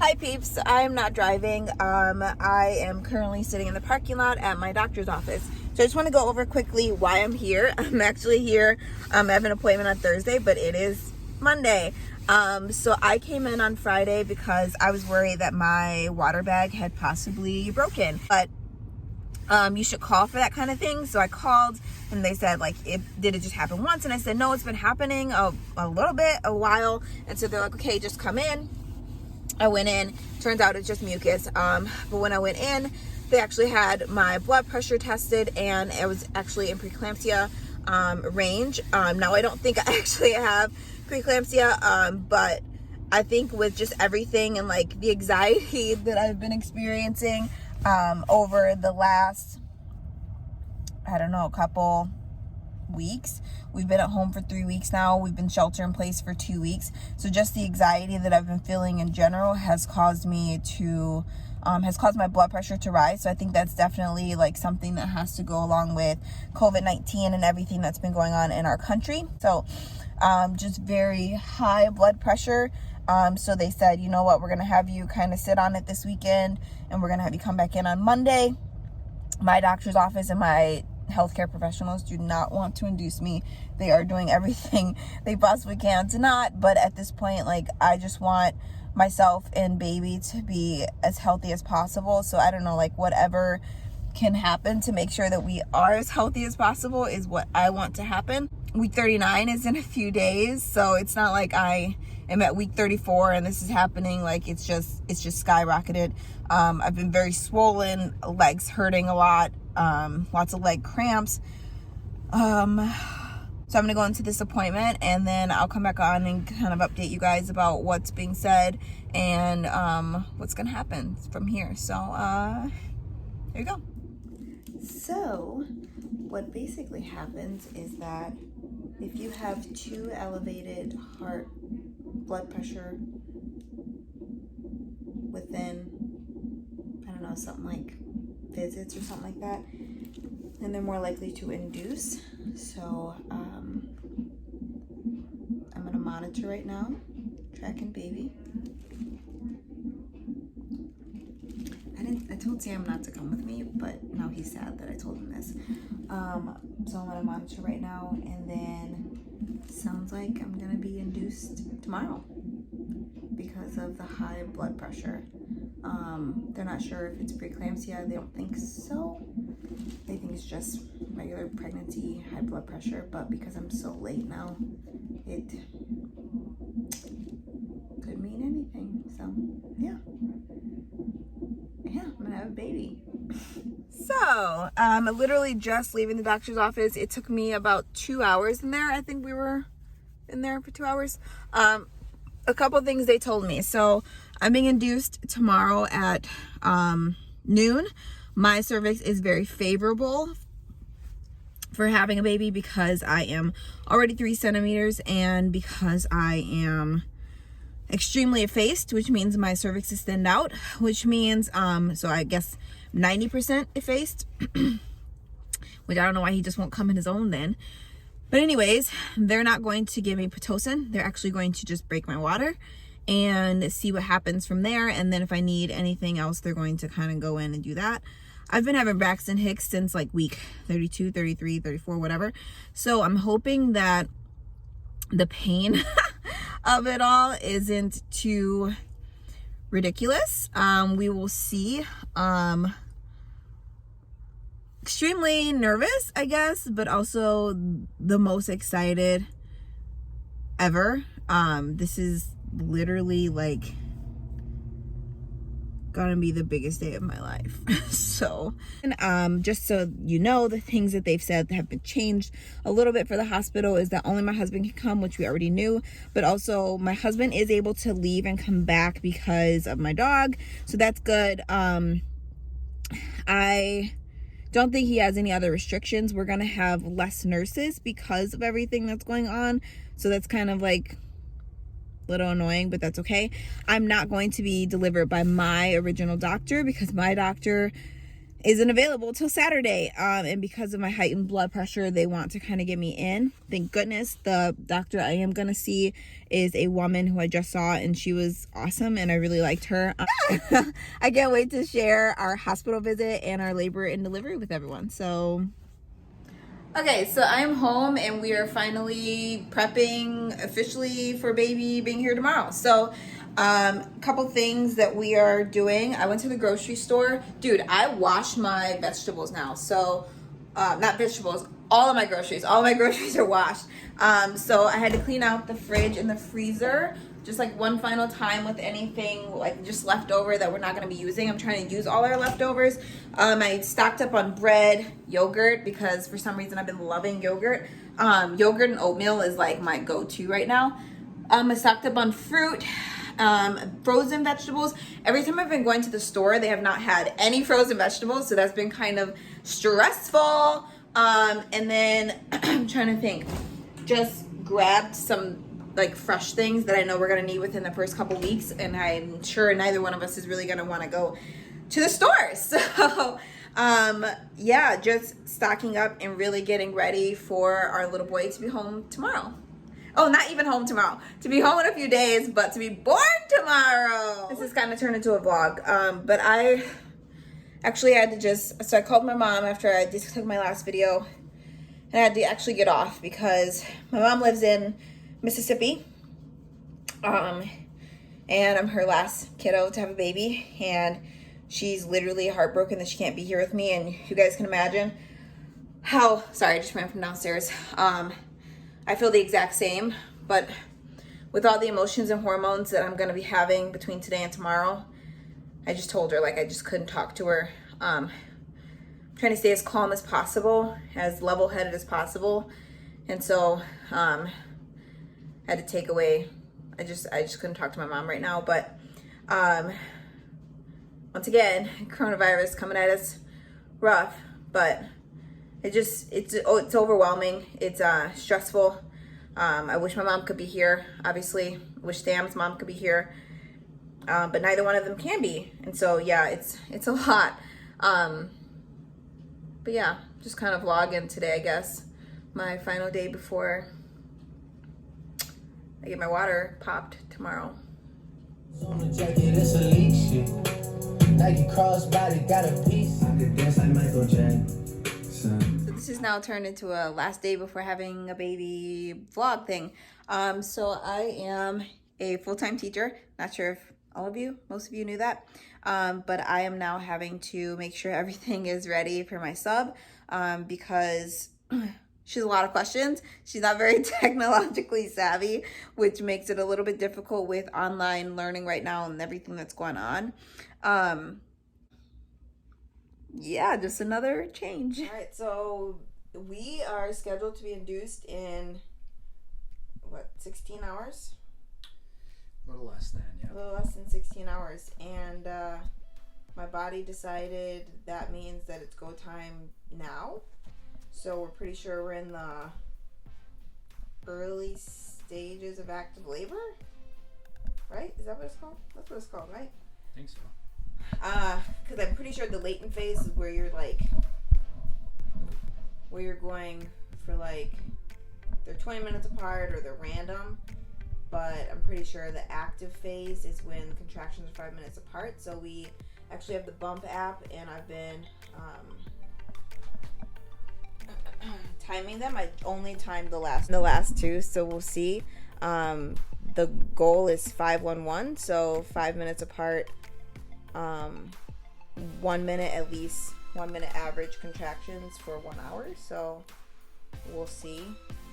Hi peeps, I'm not driving. I am currently sitting in the parking lot at my doctor's office. So I just want to go over quickly why I'm here. I'm actually here. I have an appointment on Thursday, but it is Monday. So I came in on Friday because I was worried that my water bag had possibly broken. But you should call for that kind of thing. So I called and they said, like, did it just happen once? And I said, no, it's been happening a while. And so they're like, okay, just come in. I went in, turns out it's just mucus. But when I went in, they actually had my blood pressure tested and it was actually in preeclampsia range. Now I don't think I actually have preeclampsia, but I think with just everything and like the anxiety that I've been experiencing over the last, I don't know, couple weeks. We've been at home for 3 weeks now. We've been shelter in place for 2 weeks. So just the anxiety that I've been feeling in general has caused me to, has caused my blood pressure to rise. So I think that's definitely like something that has to go along with COVID-19 and everything that's been going on in our country. So just very high blood pressure. So they said, you know what, we're going to have you kind of sit on it this weekend and we're going to have you come back in on Monday. My doctor's office and my healthcare professionals do not want to induce me. They are doing everything they possibly can to not, but at this point, like, I just want myself and baby to be as healthy as possible. So I don't know, like, whatever can happen to make sure that we are as healthy as possible is what I want to happen. Week 39 is in a few days, so it's not like I am at week 34 and this is happening. Like, it's just skyrocketed. I've been very swollen, legs hurting a lot, lots of leg cramps. So I'm gonna go into this appointment and then I'll come back on and kind of update you guys about what's being said and what's gonna happen from here. So here you go. So what basically happens is that if you have too elevated heart blood pressure within, I don't know, something like visits or something like that, and they're more likely to induce. So I'm gonna monitor right now, tracking baby. I told Sam not to come with me, but now he's sad that I told him this. So I'm gonna monitor right now, and then sounds like I'm gonna be induced tomorrow because of the high blood pressure. They're not sure if it's preeclampsia. They don't think so. They think it's just regular pregnancy high blood pressure, but because I'm so late now, it could mean anything. So yeah, I'm gonna have a baby. So I'm literally just leaving the doctor's office. It took me about 2 hours in there. I think we were in there for 2 hours. A couple things they told me. So I'm being induced tomorrow at noon. My cervix is very favorable for having a baby because I am already 3 centimeters and because I am extremely effaced, which means my cervix is thinned out, which means so I guess 90% effaced, which I don't know why he just won't come in his own then. But anyways, they're not going to give me Pitocin. They're actually going to just break my water and see what happens from there. And then if I need anything else, they're going to kind of go in and do that. I've been having Braxton Hicks since like week 32, 33, 34, whatever. So I'm hoping that the pain of it all isn't too ridiculous. We will see. Extremely nervous, I guess, but also the most excited ever. This is literally like gonna be the biggest day of my life. So, and just so you know, the things that they've said that have been changed a little bit for the hospital is that only my husband can come, which we already knew, but also my husband is able to leave and come back because of my dog, so that's good. I don't think he has any other restrictions. We're gonna have less nurses because of everything that's going on, so that's kind of like a little annoying, but that's okay. I'm not going to be delivered by my original doctor because my doctor isn't available till Saturday. And because of my heightened blood pressure, they want to kind of get me in. Thank goodness. The doctor I am going to see is a woman who I just saw, and she was awesome, and I really liked her. I can't wait to share our hospital visit and our labor and delivery with everyone. So, okay, so I'm home, and we are finally prepping officially for baby being here tomorrow. So, couple things that we are doing. I went to the grocery store. Dude, I wash my vegetables now. So, not vegetables, all of my groceries. All of my groceries are washed. So I had to clean out the fridge and the freezer just like one final time with anything like just leftover that we're not going to be using. I'm trying to use all our leftovers. I stocked up on bread, yogurt, because for some reason I've been loving yogurt. Yogurt and oatmeal is like my go-to right now. I stocked up on fruit, frozen vegetables. Every time I've been going to the store, they have not had any frozen vegetables, so that's been kind of stressful. And then I'm trying to think, just grabbed some like fresh things that I know we're gonna need within the first couple weeks, and I'm sure neither one of us is really gonna want to go to the store. So yeah, just stocking up and really getting ready for our little boy to be home tomorrow. Oh, not even home tomorrow. To be home in a few days, but to be born tomorrow. This is kind of turned into a vlog. But I actually had to so I called my mom after I just took my last video. And I had to actually get off because my mom lives in Mississippi. And I'm her last kiddo to have a baby. And she's literally heartbroken that she can't be here with me. And you guys can imagine how, sorry, I just ran from downstairs. I feel the exact same, but with all the emotions and hormones that I'm going to be having between today and tomorrow, I just told her, like, I just couldn't talk to her. Trying to stay as calm as possible, as level-headed as possible. And so, I had to take away, I just couldn't talk to my mom right now. But, once again, coronavirus coming at us rough, but it's overwhelming. It's stressful. I wish my mom could be here, obviously. I wish Sam's mom could be here. But neither one of them can be. And so yeah, it's a lot. But yeah, just kind of vlogging today, I guess. My final day before I get my water popped tomorrow. On the jacket, it's a leash shit. Nike crossbody got a piece. I could dance like Michael Jackson. So this is now turned into a last day before having a baby vlog thing. So I am a full-time teacher. Not sure if most of you knew that. But I am now having to make sure everything is ready for my sub, because she has a lot of questions. She's not very technologically savvy, which makes it a little bit difficult with online learning right now and everything that's going on. Yeah, just another change. All right, so we are scheduled to be induced in, 16 hours? A little less than, yeah. A little less than 16 hours. And my body decided that means that it's go time now. So we're pretty sure we're in the early stages of active labor, right? Is that what it's called? That's what it's called, right? I think so. Because I'm pretty sure the latent phase is where you're going for they're 20 minutes apart or they're random, but I'm pretty sure the active phase is when contractions are 5 minutes apart. So we actually have the Bump app, and I've been timing them. I only timed the last two, so we'll see. The goal is 5-1-1, so 5 minutes apart. 1 minute at least, 1 minute average contractions for 1 hour. So we'll see.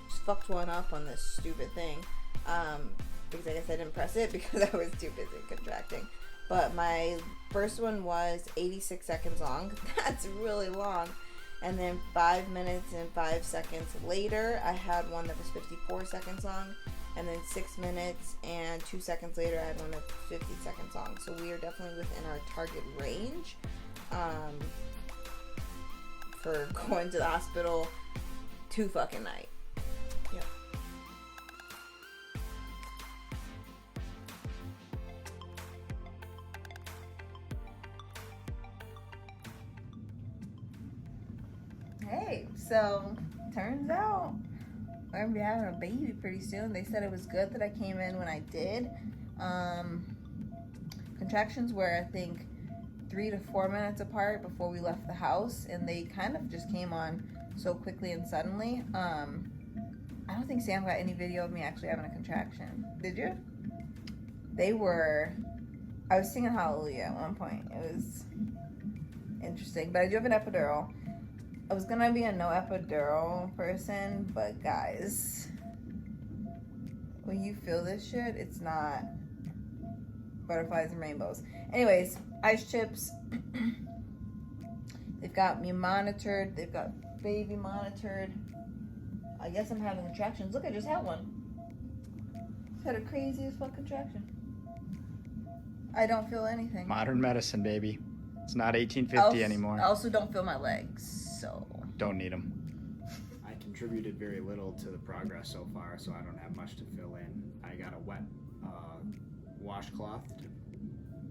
Just fucked one up on this stupid thing, because I guess I didn't press it because I was too busy contracting. But my first one was 86 seconds long. That's really long. And then 5 minutes and 5 seconds later, I had one that was 54 seconds long. And then 6 minutes and 2 seconds later, I had one that's 50 seconds long. So we are definitely within our target range for going to the hospital to fucking night. Yep. Hey, so turns out we're gonna be having a baby pretty soon. They said it was good that I came in when I did. Contractions were, I think, 3 to 4 minutes apart before we left the house, and they kind of just came on so quickly and suddenly. I don't think Sam got any video of me actually having a contraction. Did you? I was singing Hallelujah at one point. It was interesting, but I do have an epidural. I was gonna be a no epidural person, but guys, when you feel this shit, it's not butterflies and rainbows. Anyways, ice chips. They've got me monitored. They've got baby monitored. I guess I'm having contractions. Look, I just had one. Just had a crazy as fuck contraction. I don't feel anything. Modern medicine, baby. It's not 1850 anymore. I also don't feel my legs, so. Don't need them. I contributed very little to the progress so far, so I don't have much to fill in. I got a wet washcloth to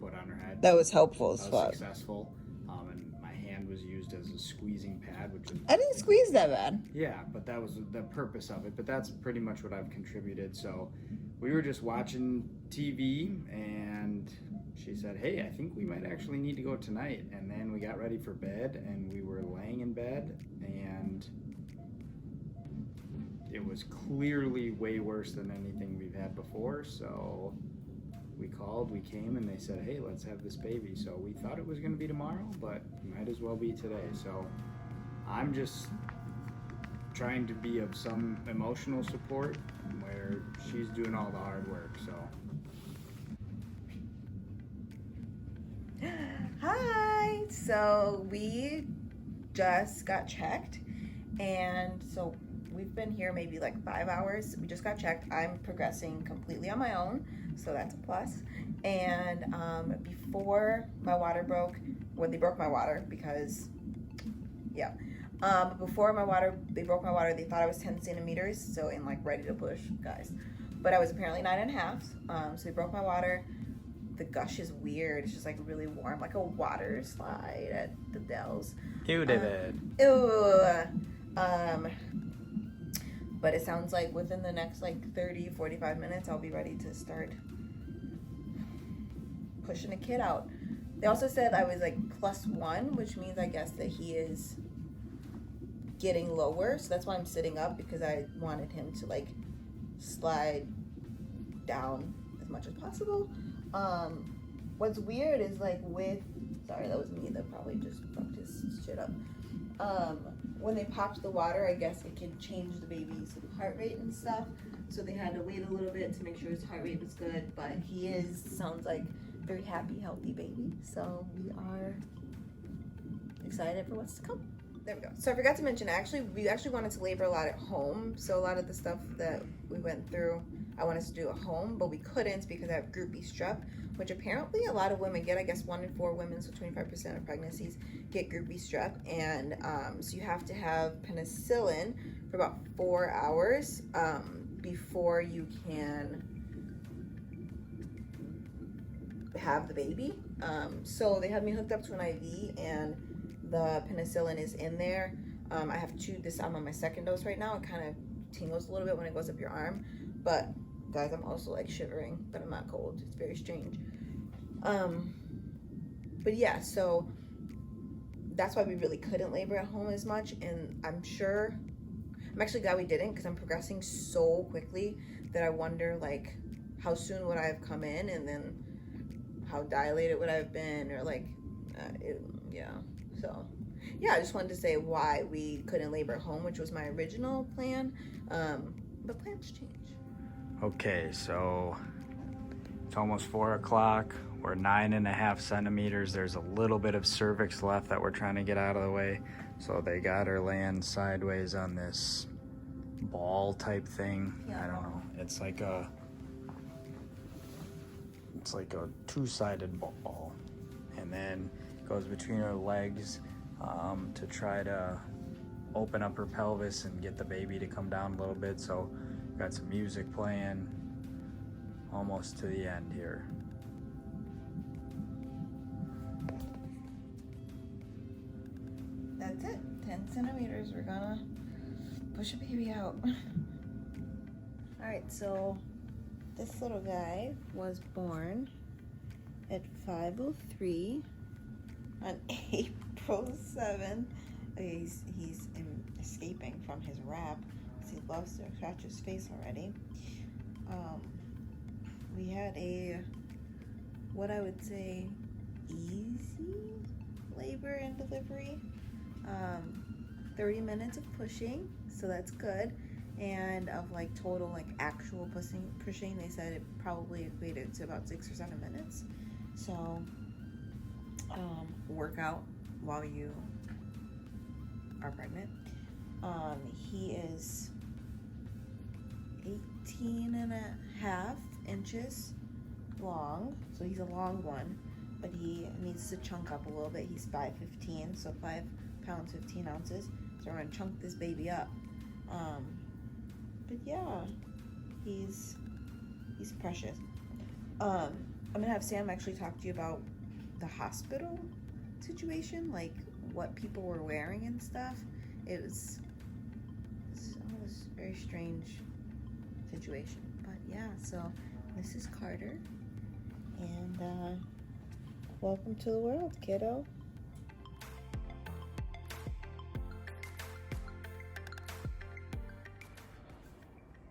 put on her head. That was helpful as That fuck. was successful. And my hand was used as a squeezing pad, which is... I didn't squeeze that bad. Yeah, but that was the purpose of it. But that's pretty much what I've contributed. So we were just watching TV, and she said, hey, I think we might actually need to go tonight. And then we got ready for bed, and we were laying in bed, and it was clearly way worse than anything we've had before. So we called, we came, and they said, hey, let's have this baby. So we thought it was going to be tomorrow, but it might as well be today. So I'm just trying to be of some emotional support where she's doing all the hard work. So Hi. So we just got checked, and so we've been here maybe like 5 hours. We just got checked. I'm progressing completely on my own, so that's a plus. And before my water broke, when they broke my water, because yeah, before they broke my water, they thought I was 10 centimeters, so in like ready to push, guys. But I was apparently 9.5. So they broke my water. The gush is weird. It's just like really warm, like a water slide at the Dells. Ew, David. Ew. But it sounds like within the next like 30-45 minutes, I'll be ready to start pushing a kid out. They also said I was like +1, which means I guess that he is getting lower. So that's why I'm sitting up, because I wanted him to like slide down as much as possible. What's weird is like sorry, that was me that probably just fucked his shit up. When they popped the water, I guess it can change the baby's heart rate and stuff. So they had to wait a little bit to make sure his heart rate was good, but he sounds like a very happy, healthy baby. So we are excited for what's to come. There we go. So I forgot to mention, we actually wanted to labor a lot at home. So a lot of the stuff that we went through, I wanted to do at home, but we couldn't because I have group B strep, which apparently a lot of women get. I guess 1 in 4 women, so 25% of pregnancies get group B strep. And so you have to have penicillin for about 4 hours before you can have the baby. So they have me hooked up to an IV, and the penicillin is in there. I have I'm on my 2nd dose right now. It kind of tingles a little bit when it goes up your arm, but guys, I'm also like shivering, but I'm not cold. It's very strange. But yeah, so that's why we really couldn't labor at home as much. And I'm actually glad we didn't, because I'm progressing so quickly that I wonder like how soon would I have come in, and then how dilated would I have been, or like yeah. So yeah, I just wanted to say why we couldn't labor at home, which was my original plan, but plans change. Okay, so it's almost 4 o'clock. We're 9.5 centimeters. There's a little bit of cervix left that we're trying to get out of the way. So they got her laying sideways on this ball type thing. Yeah. I don't know. It's like a 2-sided ball, and then it goes between her legs to try to open up her pelvis and get the baby to come down a little bit. So got some music playing, almost to the end here. That's it. 10 centimeters. We're gonna push a baby out. All right, so this little guy was born at 5:03 on April 7th. Okay, he's escaping from his wrap because he loves to scratch his face already. We had a, what I would say, easy labor and delivery. 30 minutes of pushing, so that's good. And of like total like actual pushing, they said it probably equated to about 6 or 7 minutes. So work out while you are pregnant. He is 18.5 inches long, so he's a long one, but he needs to chunk up a little bit. He's 5'15", so 5 pounds 15 ounces. So we're gonna chunk this baby up. But yeah, he's precious. I'm gonna have Sam actually talk to you about the hospital situation, like what people were wearing and stuff. It was a very strange situation. But yeah, so this is Carter, and welcome to the world, kiddo.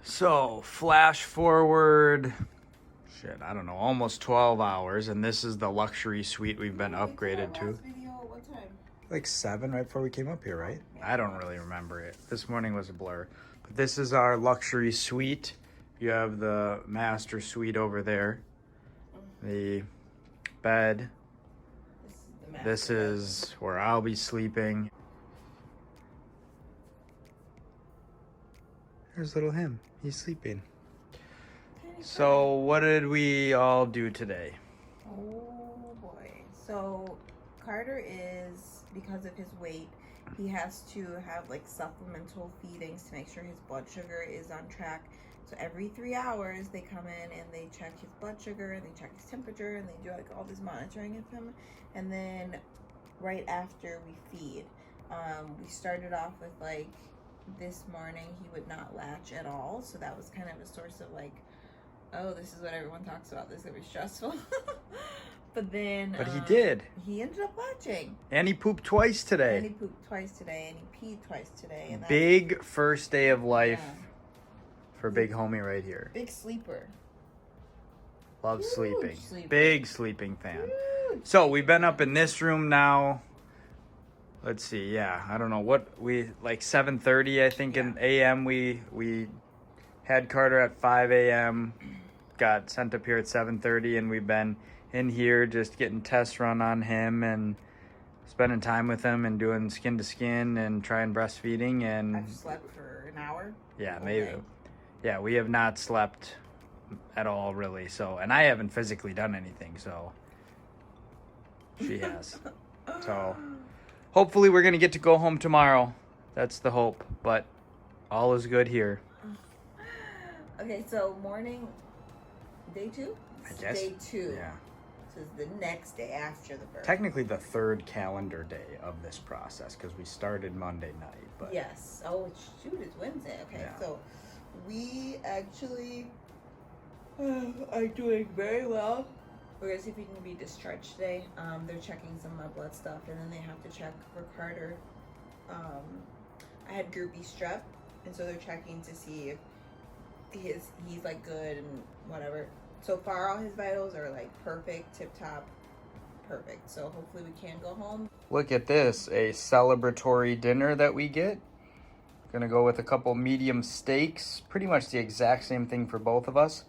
So, flash forward, I don't know, almost 12 hours, and this is the luxury suite we've been upgraded to. What time? Like 7 right before we came up here, right? I don't really remember it. This morning was a blur. But this is our luxury suite. You have the master suite over there. The bed. This is where I'll be sleeping. There's little him. He's sleeping. So what did we all do today? Oh boy. So Carter is, because of his weight, he has to have like supplemental feedings to make sure his blood sugar is on track. So every 3 hours they come in and they check his blood sugar and they check his temperature and they do like all this monitoring of him. And then right after we feed, we started off with like, this morning he would not latch at all, so that was kind of a source of like, oh, this is what everyone talks about, this is gonna be stressful. But he did. He ended up latching, and he pooped twice today. and he peed twice today, and big first day of life for big homie right here. big sleeper. Loves Huge sleeping. sleeper. Big sleeping fan. Huge. So we've been up in this room now. Let's see, I don't know what like 7:30 I think in a.m. We had Carter at 5 a.m. Got sent up here at 7:30, and we've been in here just getting tests run on him and spending time with him and doing skin to skin and trying breastfeeding. And I've slept for an hour. yeah, maybe. Yeah, we have not slept at all really. So, and I haven't physically done anything, so she has. So hopefully we're going to get to go home tomorrow. That's the hope, but all is good here. Okay, so morning, day 2? I guess. Day 2. Yeah. So it's the next day after the birth. Technically the 3rd calendar day of this process because we started Monday night. But Yes. Oh, shoot, it's Wednesday. Okay, Yeah. so we actually are doing very well. We're gonna see if we can be discharged today. They're checking some of my blood stuff, and then they have to check for Carter. I had Group B strep, and so they're checking to see if he's like good and whatever. So far, all his vitals are like perfect, tip top, perfect. So hopefully we can go home. look at this, a celebratory dinner that we get. Gonna go with a couple medium steaks. Pretty much the exact same thing for both of us.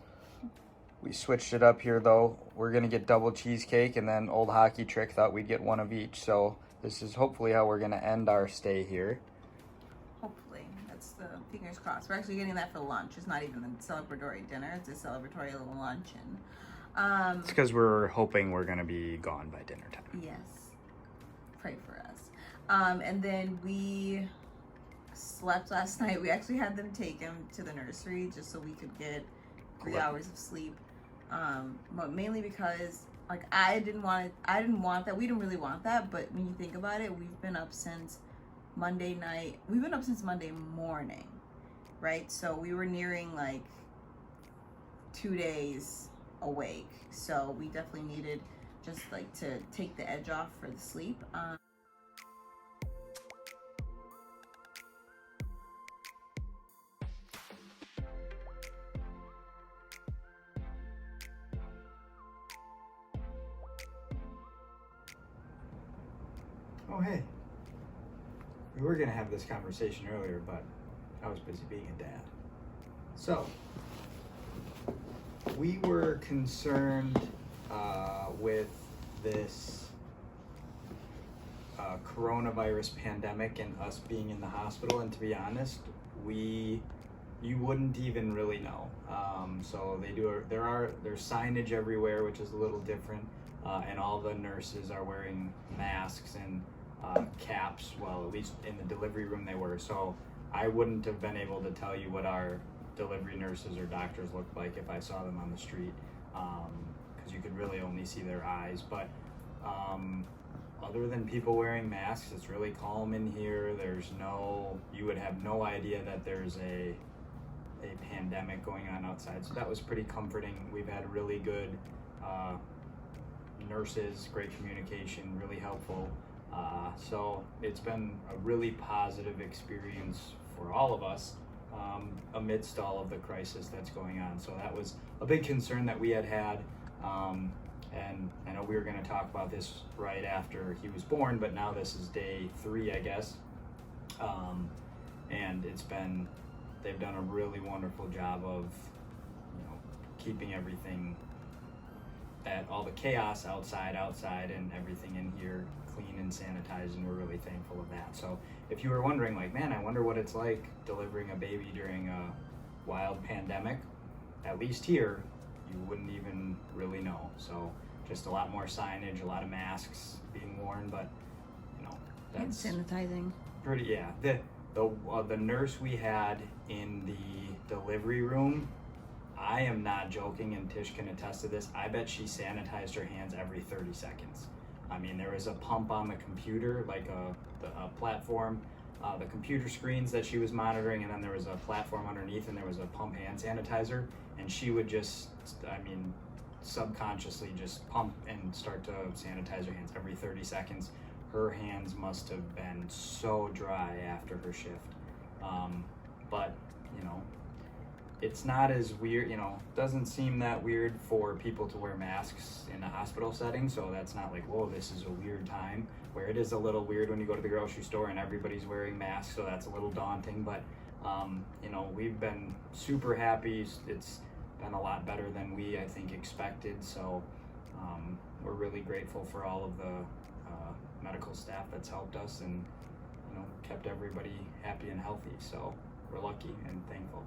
We switched it up here though. We're gonna get double cheesecake, and then Old Hockey Trick thought we'd get one of each. So this is hopefully how we're gonna end our stay here. Hopefully, that's the fingers crossed. We're actually getting that for lunch. It's not even a celebratory dinner. It's a celebratory little luncheon. It's because we're hoping we're gonna be gone by dinner time. Yes, pray for us. And then we slept last night. We actually had them take him to the nursery just so we could get 3 hours of sleep. But mainly because like I didn't want that. We didn't really want that, but when you think about it, we've been up since Monday night. We've been up since Monday morning, right? So we were nearing like 2 days awake. So we definitely needed just like to take the edge off for the sleep. Oh, hey. We were going to have this conversation earlier, but I was busy being a dad. So, we were concerned with this coronavirus pandemic and us being in the hospital, and to be honest, you wouldn't even really know. So there's signage everywhere, which is a little different, and all the nurses are wearing masks and caps. Well, at least in the delivery room they were. So I wouldn't have been able to tell you what our delivery nurses or doctors looked like if I saw them on the street, because you could really only see their eyes. But other than people wearing masks, it's really calm in here. You would have no idea that there's a pandemic going on outside. So that was pretty comforting. We've had really good nurses, great communication, really helpful. So it's been a really positive experience for all of us amidst all of the crisis that's going on. So that was a big concern that we had. And I know we were going to talk about this right after he was born, but now this is day 3, I guess. And they've done a really wonderful job of, keeping everything, all the chaos outside, and everything in here clean and sanitized, and we're really thankful of that. So if you were wondering, like, man, I wonder what it's like delivering a baby during a wild pandemic, at least here, you wouldn't even really know. So just a lot more signage, a lot of masks being worn, but that's sanitizing. Pretty, yeah. The nurse we had in the delivery room, I am not joking, and Tish can attest to this. I bet she sanitized her hands every 30 seconds. I mean, there was a pump on the computer, like a platform, the computer screens that she was monitoring, and then there was a platform underneath, and there was a pump hand sanitizer, and she would just, subconsciously just pump and start to sanitize her hands every 30 seconds. Her hands must have been so dry after her shift. But, it's not as weird, doesn't seem that weird for people to wear masks in a hospital setting, so that's not like, whoa, this is a weird time, where it is a little weird when you go to the grocery store and everybody's wearing masks, so that's a little daunting, but, we've been super happy. It's been a lot better than we, I think, expected, so we're really grateful for all of the medical staff that's helped us and, kept everybody happy and healthy, so we're lucky and thankful.